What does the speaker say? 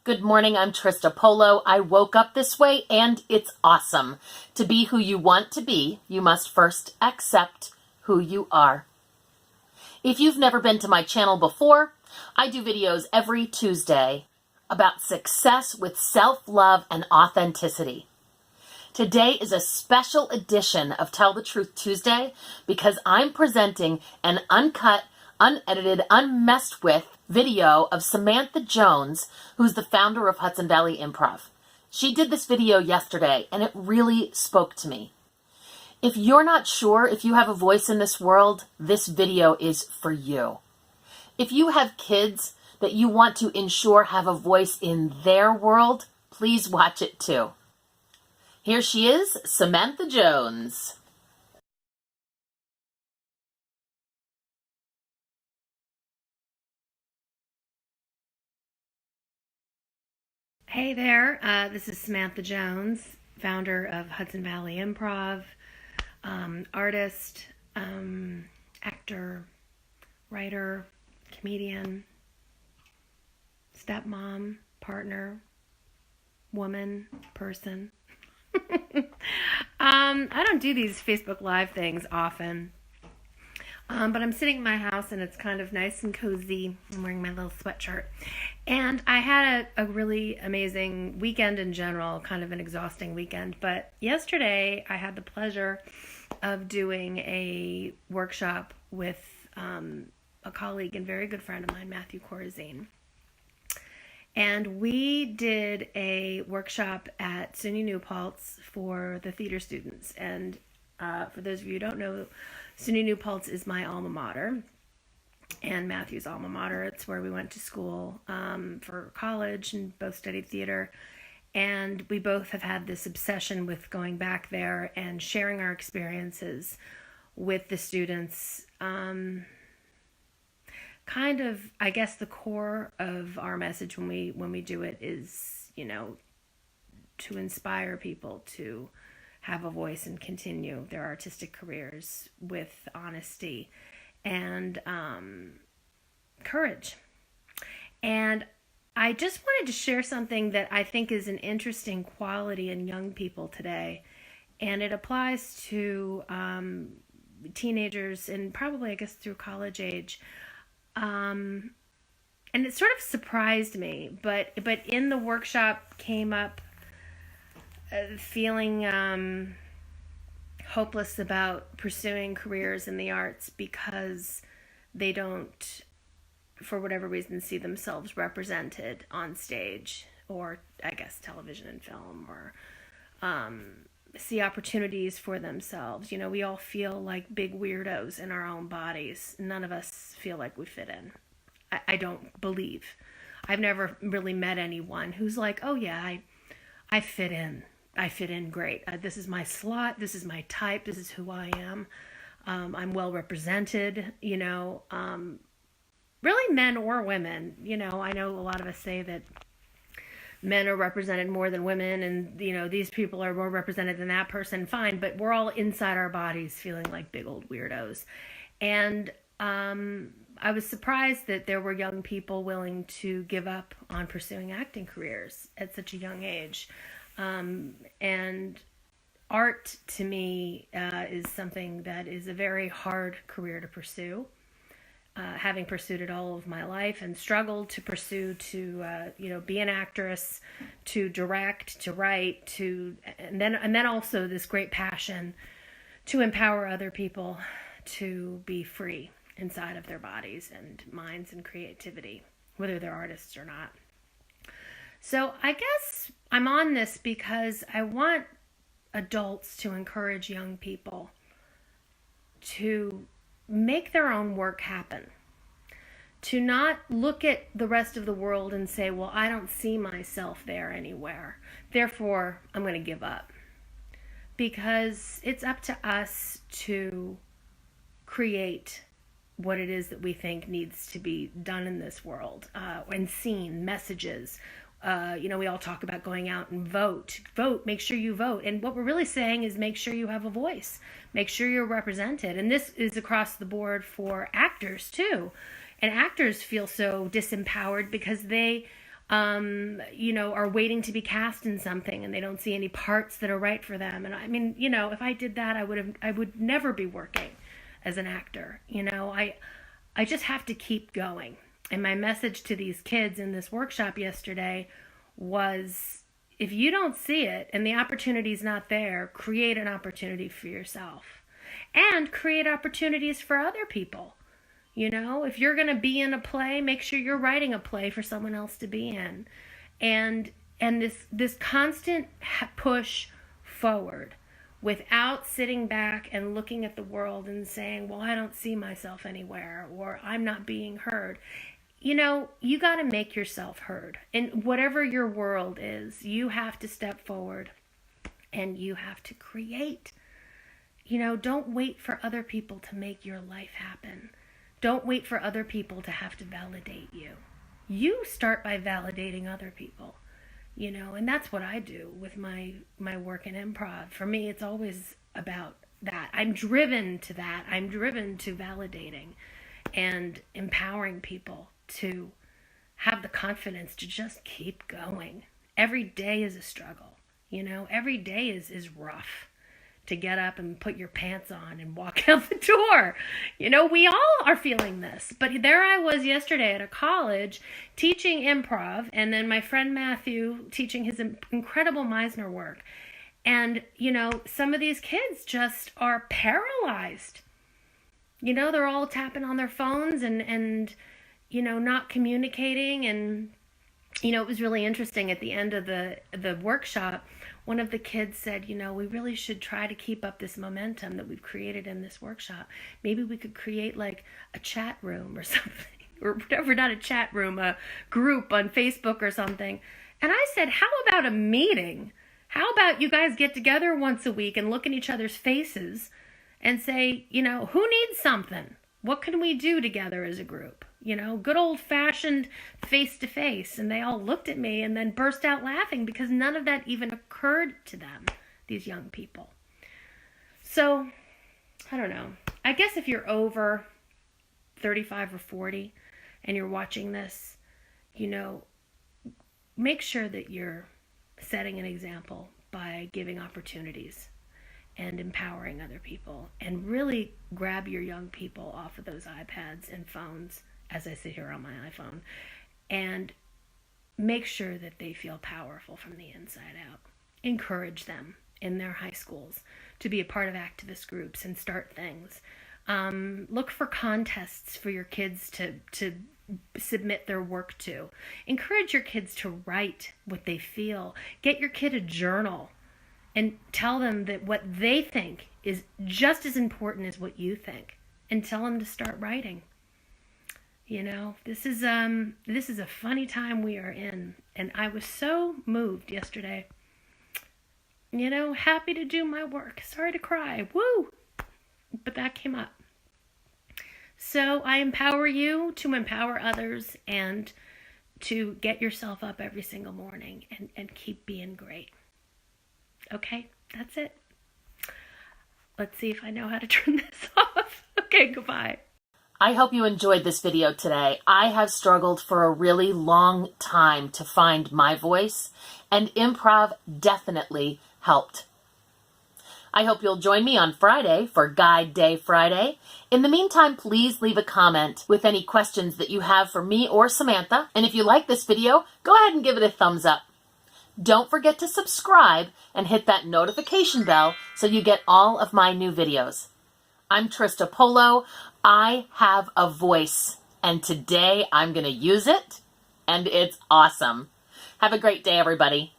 Good morning, I'm Trista Polo. I woke up this way and it's awesome. To be who you want to be, you must first accept who you are. If you've never been to my channel before, I do videos every Tuesday about success with self-love and authenticity. Today is a special edition of Tell the Truth Tuesday because I'm presenting an uncut, unedited, unmessed with video of Samantha Jones, who's the founder of Hudson Valley Improv. She did this video yesterday and it really spoke to me. If you're not sure if you have a voice in this world, this video is for you. If you have kids that you want to ensure have a voice in their world, please watch it too. Here she is, Samantha Jones. Hey there, this is Samantha Jones, founder of Hudson Valley Improv, artist, actor, writer, comedian, stepmom, partner, woman, person. I don't do these Facebook Live things often, but I'm sitting in my house and it's kind of nice and cozy. I'm wearing my little sweatshirt. And I had a really amazing weekend in general, kind of an exhausting weekend. But yesterday I had the pleasure of doing a workshop with a colleague and very good friend of mine, Matthew Corazine. And we did a workshop at SUNY New Paltz for the theater students. And for those of you who don't know, SUNY New Paltz is my alma mater. And Matthew's alma mater. It's where we went to school for college and both studied theater. And we both have had this obsession with going back there and sharing our experiences with the students. Kind of, I guess the core of our message when we do it is, to inspire people to have a voice and continue their artistic careers with honesty and courage. And I just wanted to share something that I think is an interesting quality in young people today. And it applies to teenagers and probably, I guess, through college age. And it sort of surprised me, but in the workshop came up feeling hopeless about pursuing careers in the arts because they don't, for whatever reason, see themselves represented on stage or, I guess, television and film, or see opportunities for themselves. We all feel like big weirdos in our own bodies. None of us feel like we fit in. I don't believe. I've never really met anyone who's like, oh yeah, I fit in. I fit in great. This is my slot. This is my type. This is who I am. I'm well represented, really men or women. I know a lot of us say that men are represented more than women and, these people are more represented than that person. Fine, but we're all inside our bodies feeling like big old weirdos. And I was surprised that there were young people willing to give up on pursuing acting careers at such a young age. And art to me is something that is a very hard career to pursue. Having pursued it all of my life and struggled to pursue to be an actress, to direct, to write, and then also this great passion to empower other people to be free inside of their bodies and minds and creativity, whether they're artists or not. So I guess I'm on this because I want adults to encourage young people to make their own work happen. To not look at the rest of the world and say, well, I don't see myself there anywhere. Therefore, I'm going to give up. Because it's up to us to create what it is that we think needs to be done in this world, and seen, messages. We all talk about going out and vote, make sure you vote. And what we're really saying is make sure you have a voice, make sure you're represented. And this is across the board for actors too. And actors feel so disempowered because they are waiting to be cast in something and they don't see any parts that are right for them. And I mean, if I did that, I would never be working as an actor. I just have to keep going. And my message to these kids in this workshop yesterday was, if you don't see it and the opportunity's not there, create an opportunity for yourself and create opportunities for other people. If you're going to be in a play, make sure you're writing a play for someone else to be in. And this constant push forward without sitting back and looking at the world and saying, well, I don't see myself anywhere, or I'm not being heard. You got to make yourself heard. And whatever your world is, you have to step forward and you have to create. Don't wait for other people to make your life happen. Don't wait for other people to have to validate you. You start by validating other people, and that's what I do with my work in improv. For me, it's always about that. I'm driven to that. I'm driven to validating and empowering people to have the confidence to just keep going. Every day is a struggle, every day is rough to get up and put your pants on and walk out the door. We all are feeling this. But there I was yesterday at a college teaching improv, and then my friend Matthew teaching his incredible Meisner work. And, some of these kids just are paralyzed. They're all tapping on their phones and not communicating. And, it was really interesting at the end of the workshop. One of the kids said, we really should try to keep up this momentum that we've created in this workshop. Maybe we could create like a chat room or something, or whatever, not a chat room, a group on Facebook or something. And I said, how about a meeting? How about you guys get together once a week and look in each other's faces and say, who needs something? What can we do together as a group? Good old-fashioned face-to-face. And they all looked at me and then burst out laughing because none of that even occurred to them, these young people. So, I don't know. I guess if you're over 35 or 40 and you're watching this, make sure that you're setting an example by giving opportunities and empowering other people. And really grab your young people off of those iPads and phones, as I sit here on my iPhone, and make sure that they feel powerful from the inside out. Encourage them in their high schools to be a part of activist groups and start things. Look for contests for your kids to submit their work to. Encourage your kids to write what they feel. Get your kid a journal and tell them that what they think is just as important as what you think, and tell them to start writing. This is a funny time we are in, and I was so moved yesterday. Happy to do my work. Sorry to cry. Woo! But that came up. So I empower you to empower others and to get yourself up every single morning and keep being great. Okay, that's it. Let's see if I know how to turn this off. Okay, goodbye. I hope you enjoyed this video today. I have struggled for a really long time to find my voice, and improv definitely helped. I hope you'll join me on Friday for Guide Day Friday. In the meantime, please leave a comment with any questions that you have for me or Samantha. And if you like this video, go ahead and give it a thumbs up. Don't forget to subscribe and hit that notification bell so you get all of my new videos. I'm Trista Polo. I have a voice, and today I'm going to use it, and it's awesome. Have a great day, everybody.